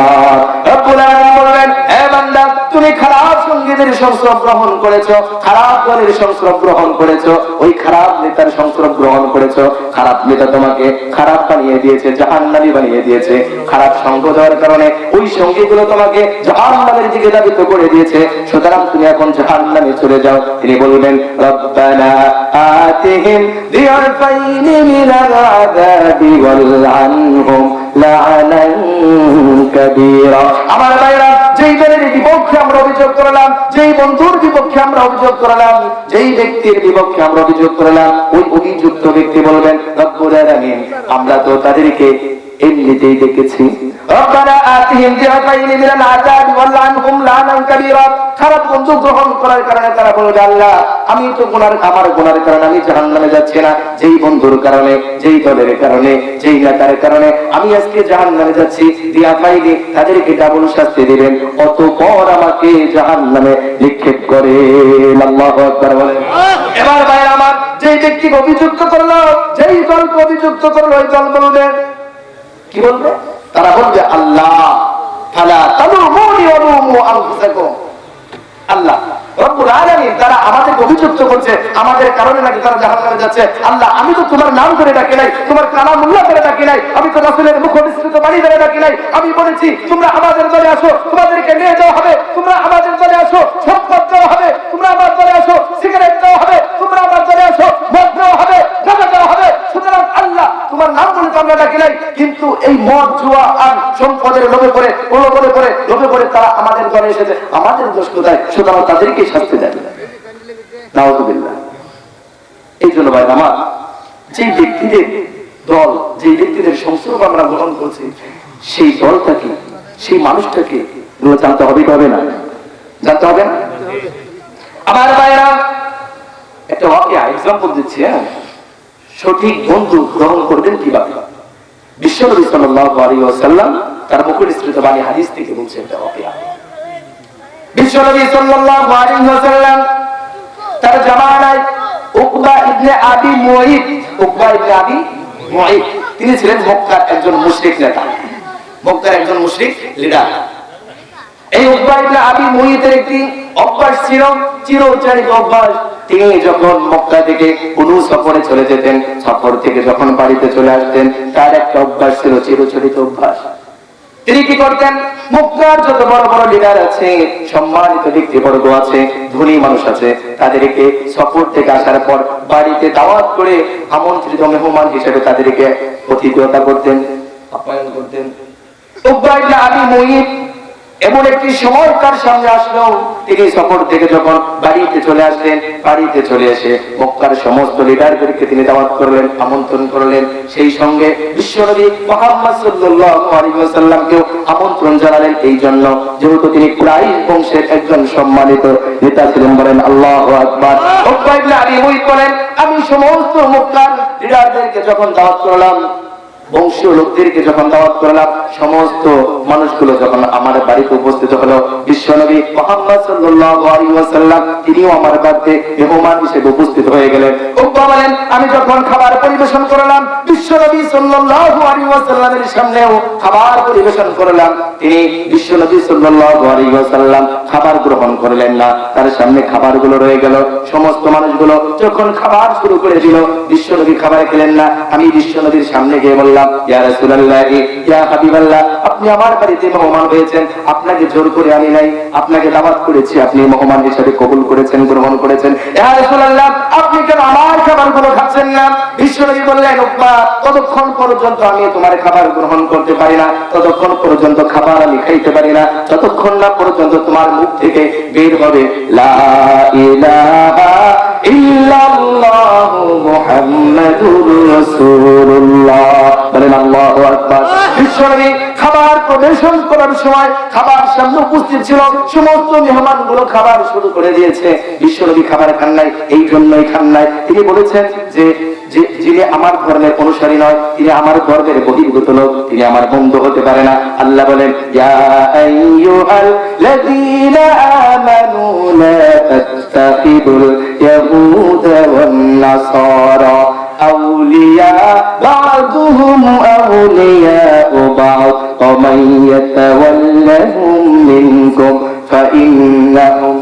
রব্বুল আলামিন বলবেন, হে বান্দা, তুমি খারাপ সঙ্গীদের সংস্রব গ্রহণ করেছো, খারাপ দলের সংস্রব গ্রহণ করেছো, ওই খারাপ নেতার সংস্রব গ্রহণ করেছো, খারাপ নেতা তোমাকে খারাপ বানিয়ে দিয়েছে, জাহান্নামী বানিয়ে দিয়েছে। খারাপ সঙ্গ দেওয়ার কারণে ওই সঙ্গীগুলো তোমাকে জাহান্নামের দিকে ধাবিত করে দিয়েছে, সুতরাং তুমি এখন জাহান্নামে চলে যাও। তিনি বলবেন রব্বানা আতিহিম বিআরফাইনি মিনাল আযাবি ওয়ালআনহুম লা'নান কাবীরা। আমার ভাইরা, যেই দলের বিপক্ষে আমরা অভিযোগ করলাম, যেই বন্ধুর বিপক্ষে আমরা অভিযোগ করলাম, যেই ব্যক্তির বিপক্ষে আমরা অভিযোগ করলাম, ওই অভিযুক্ত ব্যক্তি বলবেন রব্বুল আলামিন, আমরা তো তাদেরকে এমনিতেই দেখেছি। রব্বানা আতিহিম বিআরফাইনি মিনাল আযাবি ওয়ালআনহুম লা'নান কাবীরা। খারাপ বন্ধু গ্রহণ করার কারণে তারা বলবে, আল্লাহ আমি তো আমার গুনার কারণে আমি জাহান্নামে যাচ্ছি না, যেই বন্ধুর কারণে, যেই দলের কারণে, যেই নেতার কারণে আমি আজকে জাহান্নামে যাচ্ছি, দিয়া পাইনি, তাদেরকে ডাবল শাস্তি দিবেন, অতঃপর আমাকে জাহান্নামে নিক্ষেপ করে। আল্লাহু আকবার বলেন। এবার ভাই আমার, যেই ব্যক্তিকে অভিযুক্ত করলো, যেই দলকে অভিযুক্ত করলো, ওই দল বলবে, কি বলবে? তারা বলবে আল্লাহ ফালা তালুমুনি ওয়া লুমু আনফুসাকুম। আল্লাহ রব্বুল আলামিন তারা আমাদেরকে অভিযুক্ত করছে, আমাদের কারণে নাকি তারা জাহান্নামে যাচ্ছে। আল্লাহ আমি তো তোমার নাম করে ডাকি নাই, তোমার কালামুল্লাহ করে ডাকি নাই, আমি তো রাসূলের মুখ নিঃসৃত বাণী করে ডাকি নাই। আমি বলেছি তোমরা আমাদের দলে আসো, তোমাদেরকে নিয়ে যাওয়া হবে, তোমরা আমাদের দলে আসো, সম্পদ দেওয়া হবে, তোমরা আমার দলে আসো, সিগারেট দেওয়া হবে, তোমরা আমার দলে আসো, মদ দেওয়া হবে, গাঁজা দেওয়া হবে। সুতরাং আল্লাহ তোমার নাম বলে তো আমরা ডাকি নাই, কিন্তু এই মদ, জুয়া আর সম্পদের লোভে পড়ে, প্রলোভনে পড়ে, লোভে পড়ে তারা আমাদের দলে এসেছে, আমাদের দোষ কোথায়? সুতরাং তাদেরকে শাস্তি দেয়। নাউযুবিল্লাহ। এই জন্য ভাই আমার, যে ব্যক্তিদের দল, যে ব্যক্তিদের সংস্রব আমরা গ্রহণ করছি, সেই দলটাকে, সেই মানুষটাকে জানতে হবে, হবে না? জানতে হবে না? আমার ভাইরা, একটা ওয়াকিয়া এক্সাম্পল দিচ্ছি। সঠিক বন্ধু গ্রহণ করবেন কিভাবে? বিশ্বনবী সাল্লাল্লাহু আলাইহি ওয়াসাল্লাম তার মুখে নিঃসৃত বাণী হাদিস থেকে বলছেন একটা ওয়াকিয়া। বিশ্বনবী সাল্লাল্লাহু আলাইহি ওয়াসাল্লাম তার জামানায় উকবা ইবনে আবি মুঈত, উকবা ইবনে আবি মুঈত তিনি ছিলেন মক্কার একজন মুশরিক নেতা, মক্কার একজন মুশরিক লিডার। এই উকবা ইবনে আবি মুঈতের একটি অভ্যাস ছিল, চিরচরিত অভ্যাস। তিনি যখন মক্কা থেকে কোনো সফরে চলে যেতেন, সফর থেকে যখন বাড়িতে চলে আসতেন, তার একটা অভ্যাস ছিল, চিরচরিত অভ্যাস। তিনি কি করতেন? মক্কার যত বড় বড় লিডার আছে, সম্মানিত ব্যক্তিবর্গ আছে, ধনী মানুষ আছে, তাদেরকে সফর থেকে আসার পর বাড়িতে দাওয়াত করে আমন্ত্রিত মেহমান হিসেবে তাদেরকে অতিথিয়তা করতেন, আপ্যায়ন করতেন। উকবা ইবনে আবি মুঈত এমন একটি সময় তার সামনে আসলো, তিনি সফর থেকে যখন বাড়িতে চলে আসলেন, বাড়িতে চলে এসে মক্কার সমস্ত লিডারদেরকে তিনি দাওয়াত করলেন, আমন্ত্রণ করলেন। সেই সঙ্গে বিশ্বনবী মুহাম্মদ সাল্লাল্লাহু আলাইহি ওয়াসাল্লামকেও আমন্ত্রণ জানালেন, এই জন্য যেহেতু তিনি কুরাইশ বংশের একজন সম্মানিত নেতা ছিলেন। বলেন আল্লাহু আকবার। উকবা ইবনে আবি মুঈত বলেন, আমি সমস্ত মক্কার লিডারদেরকে যখন দাওয়াত করলাম, বংশীয় লোকদেরকে যখন দাওয়াত করলাম, সমস্ত মানুষগুলো যখন আমার বাড়িতে উপস্থিত হলো, বিশ্বনবী মুহাম্মদ সাল্লাল্লাহু আলাইহি ওয়াসাল্লাম তিনিও আমার বাড়িতে মেহমান হিসেবে উপস্থিত হয়ে গেলেন। উকবা বলেন, আমি যখন খাবার পরিবেশন করলাম, বিশ্বনবী সাল্লাল্লাহু আলাইহি ওয়াসাল্লামের সামনেও খাবার পরিবেশন করলাম, তিনি বিশ্বনবী সাল্লাল্লাহু আলাইহি ওয়াসাল্লাম খাবার গ্রহণ করলেন না, তার সামনে খাবারগুলো রয়ে গেল। সমস্ত মানুষগুলো যখন খাবার শুরু করে দিল, বিশ্বনবী খাবার খেলেন না। আমি বিশ্বনবীর সামনে গিয়ে বললাম, ইয়া রাসূলুল্লাহ, ইয়া হাবিবাল্লাহ, আপনি আমার বাড়িতে মেহমান হয়েছেন, আপনাকে জোর করে আনি নাই, আপনাকে দাওয়াত করেছি, আপনি মেহমান হিসেবে কবুল করেছেন, গ্রহণ করেছেন। ইয়া রাসূলুল্লাহ, আপনি কেন আমার খাবারগুলো খাচ্ছেন না? বিশ্বনবী বললেন, উকবা, ততক্ষণ পর্যন্ত আমি তোমার খাবার গ্রহণ করতে পারি না, ততক্ষণ পর্যন্ত খাবার আমি খাইতে পারি না, যতক্ষণ না পর্যন্ত তোমার মুখ থেকে বের হবে লা ইলাহা ইল্লাল্লাহু মুহাম্মাদুর রাসূলুল্লাহ। বলেন আল্লাহু আকবার। বিশ্বনবী খাবার সময় খাবার সামনে উপস্থিত ছিল, সমস্ত মেহমানগুলো খাবার শুরু করে দিয়েছে। বিশ্বনবী খাবার খান নাই, এই জন্যই খান নাই। তিনি বলেছেন যে যিনি আমার ধর্মের অনুসারী নয়, তিনি আমার ধর্মের বহির্ভূত লোক, তিনি আমার বন্ধু হতে পারে না। আল্লাহ বলেন, ইয়া আইয়ুহাল্লাযীনা আমানু লা তাত্তাখিযুল ইয়াহুদা ওয়ান নাসারা আউলিয়া বা'দুহুম আউলিয়াউ বা'দ ওয়া মান ইয়াতাওয়াল্লাহুম মিনকুম ফাইন্নাহুম।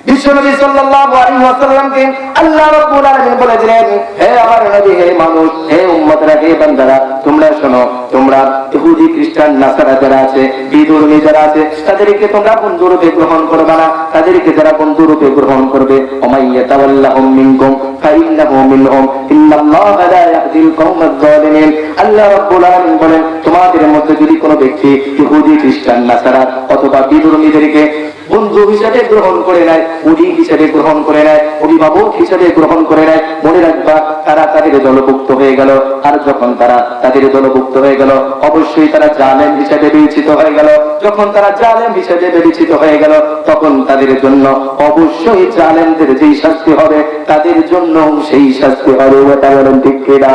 বিশ্বনবী সাল্লাল্লাহু আলাইহি ওয়াসাল্লামকে আল্লাহ রাব্বুল আলামিন বলে দিলেন, হে আমার নবী, হে মানুষ, হে উম্মতরা, হে বান্দারা, তোমরা শোনো, তোমরা ইহুদি খ্রিস্টান নাসারা যারা আছে, বিধর্মী যারা আছে, তাদেরকে তোমরা বন্ধুরূপে গ্রহণ করবে না। তাদেরকে যারা বন্ধুরূপে গ্রহণ করবে, ওমাইয়া তাওয়াল্লাহুম মিনকুম ফাইন্নাহু মিনহুম ইন্নাল্লাহা লা ইয়াহদিল কওমাজ যালিমিন। আল্লাহ রাব্বুল আলামিন বলেন, তোমাদের মধ্যে যদি কোনো ব্যক্তি ইহুদি খ্রিস্টান নাসারা অথবা বিধর্মীদেরকে বন্ধু হিসাবে গ্রহণ করে নেয়, উদি হিসাবে গ্রহণ করে নেয়, অভিভাবক হিসাবে গ্রহণ করে নেয়, মনে রাখবা তারা তাদের দলভুক্ত হয়ে গেল। আর যখন তারা তাদের দলভুক্ত হয়ে গেল, অবশ্যই তারা জালেম হিসাবে বিবেচিত হয়ে গেল। যখন তারা জালেম হিসাবে বিবেচিত হয়ে গেল, তখন তাদের জন্য অবশ্যই জালেমদের যেই শাস্তি হবে, তাদের জন্য সেই শাস্তি হবে। ওটা বলেন ঠিক কিনা?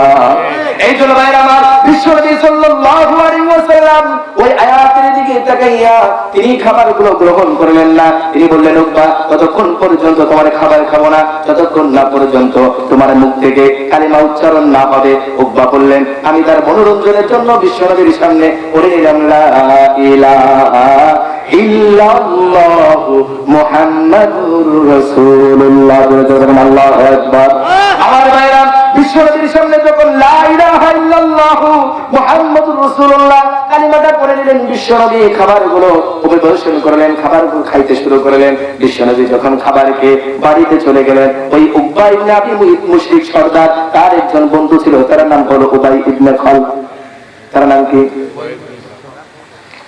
এই জন্য ভাইরা আমার, বিশ্বনবী সাল্লাল্লাহু আলাইহি ওয়াসাল্লাম ওই আয়াতের দিকে তাকাইয়া তিনি খাবারগুলো গ্রহণ করলেন না। তিনি বললেন, উকবা, ততক্ষণ পর্যন্ত তোমার খাবার খাবো না যতক্ষণ না পর্যন্ত তোমার মুখ থেকে কালিমা উচ্চারণ না হবে। উকবা বললেন, আমি তার মনোরঞ্জনের জন্য বিশ্বনবীর সামনে পড়ে নিলাম লা ইলাহা ইল্লাল্লাহু মুহাম্মাদুর রাসূলুল্লাহ। আল্লাহু আকবার। আমার ভাইরা, বিশ্বনবীর সামনে যখন লা ইলাহা ইল্লাল্লাহু মুহাম্মাদুর রাসূলুল্লাহ কালিমাটা পড়ে নিলেন, বিশ্বনবী খাবারগুলো পরিবেশন করলেন, খাবারগুলো খাইতে শুরু করলেন। বিশ্বনবী যখন খাবার খেয়ে বাড়িতে চলে গেলেন, ওই উকবা ইবনে আবি মুইত মুশরিক সর্দার, তার একজন বন্ধু ছিল, তার নাম হলো উবাই ইবনে খালদ। তার নাম কি?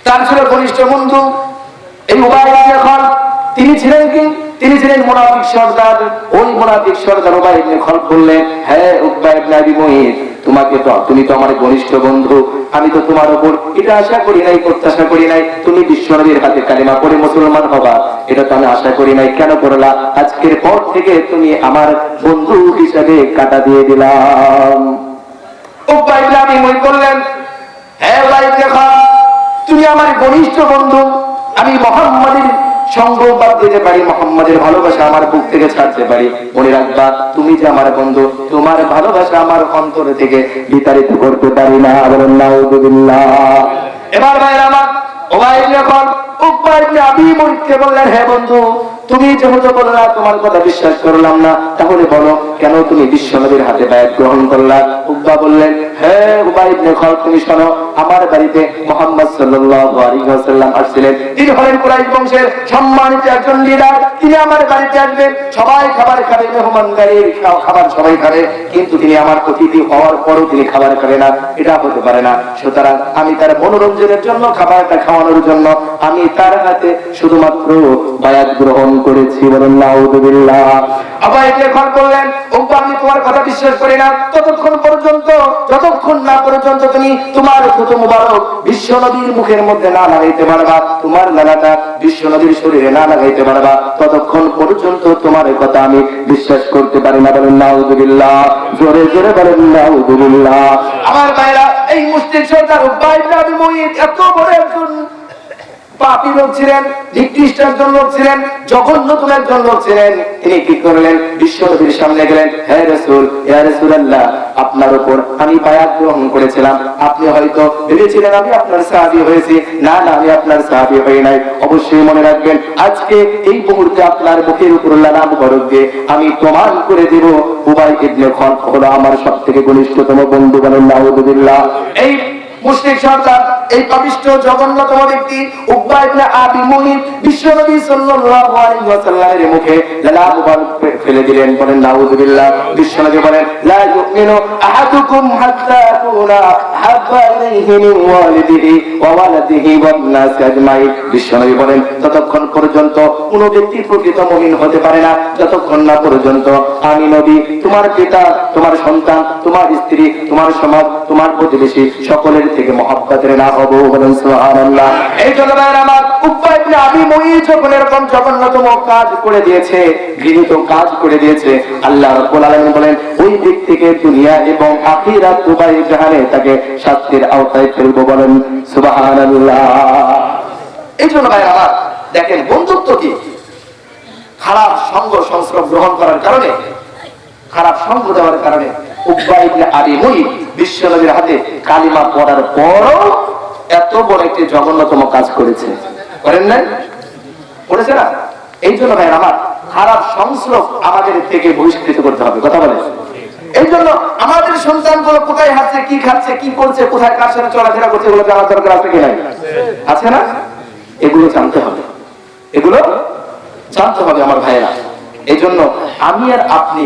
তার ছিল ঘনিষ্ঠ বন্ধু এই উবাই ইবনে খালদ। তিনি ছিলেন কি? তিনি ছিলেন মুনাফিক সর্দার। ওই মুনাফিক সর্দার উবাই ইবনে খালদ বললেন, হ্যাঁ উকবা ইবনে আবি মুইত, তুমি তো আমার ঘনিষ্ঠ বন্ধু, আমি তো তোমার উপর এটা আশা করি নাই, প্রত্যাশা করি নাই তুমি বিশ্বনবীর হাতে কালিমা পড়ে মুসলমান হবা, এটা তো আমি আশা করি নাই। কেন করলা? আজকের পর থেকে তুমি আমার বন্ধু হিসাবে কাটা দিয়ে দিলাম। উকবা ইবনে আবি মুইত বললেন, হ্যাঁ উবাই ইবনে খালদ, তুমি আমার ঘনিষ্ঠ বন্ধু, আমি মুহাম্মাদের সঙ্গ বাদ দিতে পারি, মুহাম্মাদের ভালোবাসা আমার বুক থেকে ছাড়তে পারি। মনে রাখবা, তুমি যে আমার বন্ধু, তোমার ভালোবাসা আমার অন্তর থেকে বিতাড়িত করতে পারি না। বলেন নাউযুবিল্লাহ। এবার ভাইরা আমার, উবাই ইবনে খালদ উকবা ইবনে আবি মুইতকে বললেন, হে বন্ধু, তুমি যেহেতু বললা তোমার কথা বিশ্বাস করলাম না, তাহলে বলো কেন তুমি বিশ্বনবীর হাতে বায়াত গ্রহণ করলা? উকবা বললেন, হে উবাই ইবনে খালদ, তুমি শোনো, আমার বাড়িতে মুহাম্মদ সাল্লাল্লাহু আলাইহি ওয়াসাল্লাম আসছিলেন। তিনি হলেন কুরাইশ বংশের সম্মানিত একজন লিডার। তিনি আমার বাড়িতে আসবেন, সবাই খাবার খাবে, মেহমানদারির খাবার সবাই খাবে, কিন্তু তিনি আমার অতিথি হওয়ার পরও তিনি খাবার খাবে না, এটা হতে পারে না। সুতরাং আমি তার মনোরঞ্জনের জন্য, খাবারটা খাওয়ানোর জন্য আমি তার হাতে শুধুমাত্র বায়াত গ্রহণ করেছি। বলেন নাউযুবিল্লাহ। আবার ইবনে খালদ বললেন, উকবা, আমি তোমার কথা বিশ্বাস করি না ততক্ষণ পর্যন্ত, যতক্ষণ না পর্যন্ত তুমি তোমার থুতু মুবারক বিশ্বনবীর মুখের মধ্যে না লাগাইতে পারবা, তোমার লাগাটা বিশ্বনবীর শরীরে না লাগাইতে পারবা, ততক্ষণ পর্যন্ত তোমার কথা আমি বিশ্বাস করতে পারি না। বলেন নাউযুবিল্লাহ। জোরে জোরে বলেন নাউযুবিল্লাহ। আমার ভাইরা, এই মুশরিক সর্দার উকবা ইবনে আবি মুইত এত বড় একজন পাপী লোক ছিলেন, নিকৃষ্ট একজন লোক ছিলেন, জঘন্যতম একজন লোক ছিলেন। তিনি কি করলেন? বিশ্বনবীর সামনে গেলেন, হে রাসূল, ইয়া রাসূলুল্লাহ, আপনার উপর আমি বায়াত গ্রহণ করেছিলাম, আপনি হয়তো ভেবেছিলেন আমি আপনার সাহাবী হয়েছি। না না, আমি আপনার সাহাবী হই নাই। অবশ্যই মনে রাখবেন, আজকে এই মুহূর্তে আপনার মুখের উপর লাগাম বরক দিয়ে আমি প্রমাণ করে দেব উবাই ইবনে খালদ হলো আমার সবথেকে ঘনিষ্ঠতম বন্ধু। বলেন নাউযুবিল্লাহ। এই মুশরিক সর্দার, এই পাপিষ্ঠ জঘন্যতম ব্যক্তি উকবা ইবনে আবি মুইত বিশ্বনবী সাল্লাল্লাহু আলাইহি ওয়াসাল্লামের মুখে লালা মুবারক ফেলে দিলেন। বলেন নাউযুবিল্লাহ। বিশ্বনবী বলেন, লা ইউমিনু আহাদুকুম হাত্তা তাকুনা আহাব্বা ইলাইহি মিন ওয়ালিদিহি ওয়া ওয়ালাদিহি ওয়ান নাস আজমাইন। বিশ্বনবী বলেন, ততক্ষণ পর্যন্ত কোন ব্যক্তি প্রকৃত মুমিন হতে পারে না যতক্ষণ না পর্যন্ত আমি নবী, তোমার পিতা, তোমার সন্তান, তোমার স্ত্রী, তোমার সমাজ, তোমার প্রতিবেশী সকলের থেকে মহব্বতের না হবো। বলেন সুবহানাল্লাহ। এই জন্য ভাইরা আমার, উকবা ইবনে আবী মুঈত যখন এরকম জঘন্যতম কাজ করে দিয়েছে, ঘৃণিত কাজ করে দিয়েছে, আল্লাহ রাব্বুল আলামিন বলেন ওই ব্যক্তিকে দুনিয়া এবং আখিরাত উভয় জাহানে তাকে শাস্তির আওতায় ফেলবো। বলেন সুবহানাল্লাহ। এই জন্য ভাইরা আমার, দেখেন বন্ধুত্ব কি? খারাপ সঙ্গ সংস্রব গ্রহণ করার কারণে, খারাপ সঙ্গ দেওয়ার কারণে উকবা ইবনে আবী মুঈত বিশ্বনবীর হাতে কালিমা পড়ার পরও এত বড় একটি জঘন্যতম কাজ করেছে। করেন না? করেছে না? এই জন্য ভাই আমার, খারাপ সংস্রব আমাদের থেকে বহিষ্কৃত করতে হবে। কথা বলে। এই জন্য আমাদের সন্তানগুলো কোথায় হাসছে, কি খাচ্ছে, কি করছে, কোথায় কার সাথে চলাফেরা করছে, এগুলো জানার দরকার আছে কি নাই? আছে না? এগুলো জানতে হবে, এগুলো জানতে হবে আমার ভাইয়েরা। এই জন্য আমি আর আপনি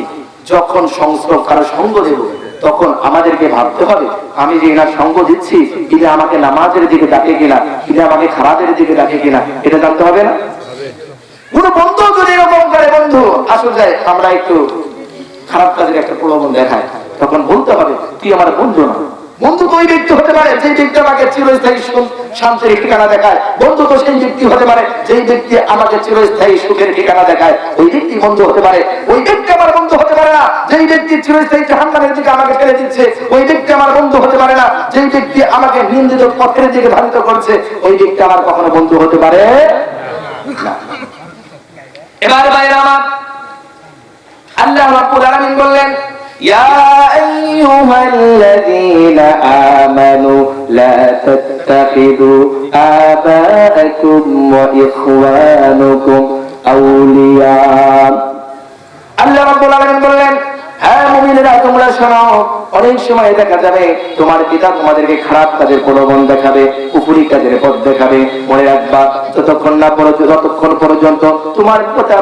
যখন সংস্রব কারো সঙ্গ দেব, তখন আমাদেরকে ভাবতে হবে, আমি যে এনার সঙ্গ দিচ্ছি, এটা আমাকে নামাজের দিকে ডাকে কিনা, এটা আমাকে খারাপের দিকে ডাকে কিনা, এটা জানতে হবে না? কোন বন্ধু যদি এরকম করে, বন্ধু আসল যায় আমরা একটু খারাপ কাজের একটা প্রলোভন দেখায়, তখন বলতে হবে তুই আমার বন্ধু না। বন্ধু তো ওই ব্যক্তি হতে পারে যে ব্যক্তি আমাকে চিরস্থায়ী শান্তির ঠিকানা দেখায়। বন্ধু তো সেই ব্যক্তি হতে পারে যেই ব্যক্তি আমাকে চিরস্থায়ী সুখের ঠিকানা দেখায়। ওই ব্যক্তি বন্ধু হতে পারে। ওই ব্যক্তি আমার বন্ধু হতে পারে না যেই ব্যক্তি চিরস্থায়ী জাহান্নামের দিকে আমাকে ফেলে দিচ্ছে। ওই ব্যক্তি আমার বন্ধু হতে পারে না যেই ব্যক্তি আমাকে নিন্দিত পথের দিকে ধাবিত করছে। ওই ব্যক্তি আমার কখনো বন্ধু হতে পারে না। এবার ভাইরা আমার, আল্লাহ রাব্বুল আলামিন বললেন, ইয়া আইয়ুহাল্লাযীনা আমানু লা তাত্তাখিযু আবাআকুম ওয়া ইখওয়ানুকুম আউলিয়া। আল্লাহ রাব্বুল আলামিন বললেন, হ্যাঁ মুমিনেরা তোমরা শোনো, অনেক সময় দেখা যাবে তোমার পিতা তোমাদেরকে খারাপ কাজের প্রলোভন দেখাবে, কুফরি কাজের পথ দেখাবে। মনে রাখবা, যতক্ষণ পর্যন্ত তোমার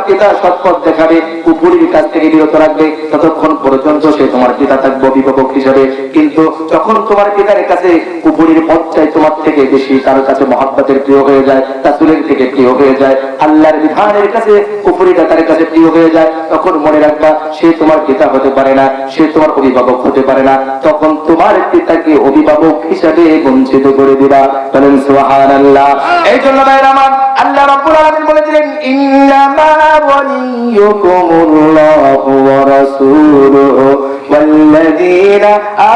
পিতা সৎ পথ দেখাবে, কুফরির কাজ থেকে বিরত রাখবে, ততক্ষণ পর্যন্ত সে তোমার পিতা থাকবে অভিভাবক হিসেবে। কিন্তু যখন তোমার পিতার কাছে কুফরির পথটাই তোমার থেকে বেশি, তার কাছে মহব্বতের প্রিয় হয়ে যায়, রাসূলের থেকে প্রিয় হয়ে যায়, আল্লাহর বিধানের কাছে কুফরিটা তার কাছে প্রিয় হয়ে যায়, তখন মনে রাখবা সে তোমার পিতা হতে পারে না, সে তোমার অভিভাবক হতে পারে না। তখন তোমার পিতাকে অভিভাবক হিসাবে বঞ্চিত করে দিবা। বলেন সুবহানাল্লাহ। এই জন্য ভাইরা আমার, আল্লাহ রাব্বুল আলামিন বলেছিলেন, ইন্নামা ওয়ালিয়ুকুমুল্লাহু ওয়া রাসূলুহু ওয়াল্লাযীনা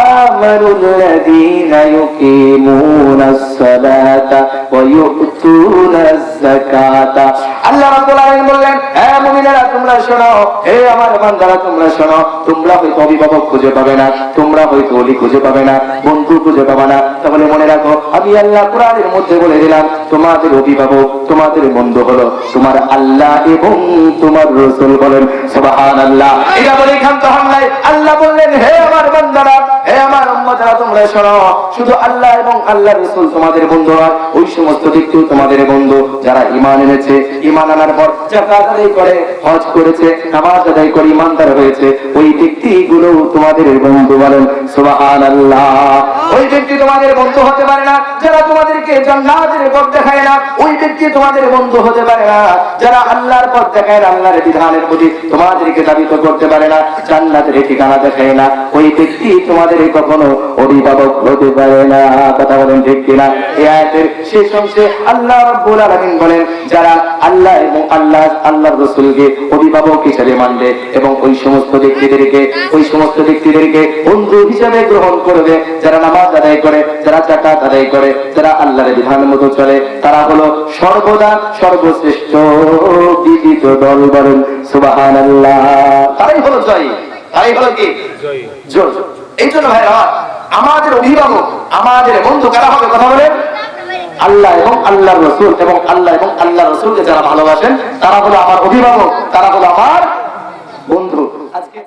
আমানুল্লাযীনা ইউকিমুনাস সালাতা ওয়া ইউতুনাজ যাকাতা। আল্লাহ রাব্বুল আলামিন বললেন, হে মুমিনেরা তোমরা শোনো, হে আমার বান্দারা তোমরা শোনো, তোমরা হয়তো অভিভাবক খুঁজে পাবে না, তোমরা হয়তো ওলি খুঁজে পাবে না, বন্ধু খুঁজে পাবে না, তাহলে মনে রাখো আমি আল্লাহ কোরআনের মধ্যে বলে দিলাম, তোমাদের অভিভাবক, তোমাদের বন্ধু হলো তোমার আল্লাহ এবং তোমার রাসূল। বলেন সুবহানাল্লাহ। এটা বলে ক্ষান্ত হন নাই। আল্লাহ বললেন, হে আমার বান্দারা, হে আমার উম্মতরা তোমরা শোনো, শুধু আল্লাহ এবং আল্লাহর রাসূল তোমাদের বন্ধু হয়, ওই সমস্ত ব্যক্তিও তোমাদের বন্ধু যারা ঈমান এনেছে, ঈমান আনার পর যাকাত আদায় করে, হজ করেছে, নামাজ আদায় করে ঈমানদার হয়েছে, ওই ব্যক্তিগুলো তোমাদের বন্ধু। বলেন সুবহানাল্লাহ। ওই ব্যক্তি তোমাদের বন্ধু হতে পারে না যারা তোমাদেরকে জান্নাতের পথ দেখায় না, ওই ব্যক্তি তোমাদের বন্ধু হতে পারে না যারা আল্লাহর পথ দেখায় না, আল্লাহর বিধানের প্রতি তোমাদেরকে দাবিত করতে পারে না, জান্নাতের ঠিকানা দেখায় না, ওই ব্যক্তি তোমাদের কখনো অভিভাবক হতে পারে না। কথা বলেন ঠিক কিনা? এই আয়াতের শেষ অংশে আল্লাহ রাব্বুল আলামিন বলেন, যারা আল্লাহ এবং আল্লাহর রাসূলকে অভিভাবক হিসেবে মানবে এবং ওই সমস্ত ব্যক্তিদেরকে বন্ধু হিসেবে গ্রহণ করবে, যারা নামাজ আদায় করে, যারা যাকাত আদায় করে, যারা আল্লাহর বিধান মতো চলে, তারা হলো সর্বদা সর্বশ্রেষ্ঠ বিজিত দল। বলেন সুবহানাল্লাহ। তারাই হলো জয়ী, তারাই হলো কি জয়। এই জন্য ভাইরা আমাদের অভিভাবক, আমাদের বন্ধু কারা হবে? কথা বলেন আল্লাহ এবং আল্লাহর রাসূল, এবং আল্লাহ এবং আল্লাহর রাসূলকে যারা ভালোবাসেন তারা হলো আমার অভিভাবক, তারা হলো আমার